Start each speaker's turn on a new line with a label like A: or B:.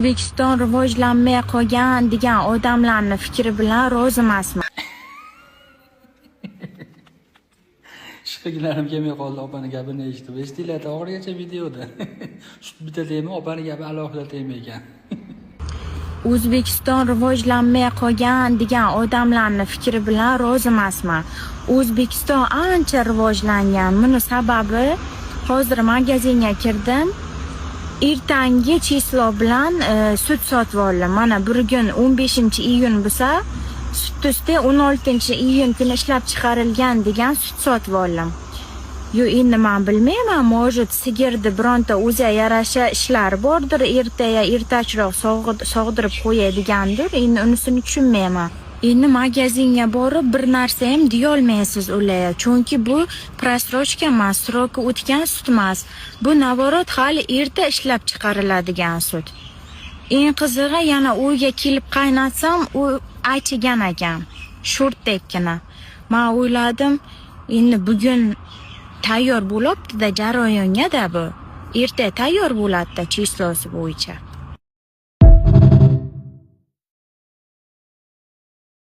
A: O'zbekiston rivojlanmay qolgan degan odamlarning fikri bilan rozi emasman.
B: Shig'larim kelmay qoldi opani gapini eshitib. Eshitdinglar oxirigacha videoda. Sut bitta tegma, opani gapi alohida tegmay ekan.
A: O'zbekiston rivojlanmay qolgan degan odamlarning fikri bilan rozi emasman. O'zbekiston ancha rivojlangan. Buni sababi hozir magazinga kirdim. Ertangi chislo bilan sut sotib oldim. Mana bir kun 15-iyun bo'lsa, sut usti 16-iyun kuni ishlab chiqarilgan degan sut sotib oldim. Yo endi men bilmayman, может sigirni bironta o'ziga yarasha ishlar bordir, ertachiroq sog'dirib qo'yadigandir. Endi unisini tushunmayman. Endi magazinga borib bir narsa ham deya olmaysiz ular. Chunki bu prosrochka emas, sroki o'tgan sut emas. Bu navorot hali erta ishlab chiqariladigan sut. Eng qizig'i yana uyga kelib qaynatsam, u aychigan ekan. Sho'rtdekkina. Men o'yladim, endi bugun tayyor bo'libdi-da jarayonga-da bu. Erta tayyor bo'ladi-da chislosi bo'yicha.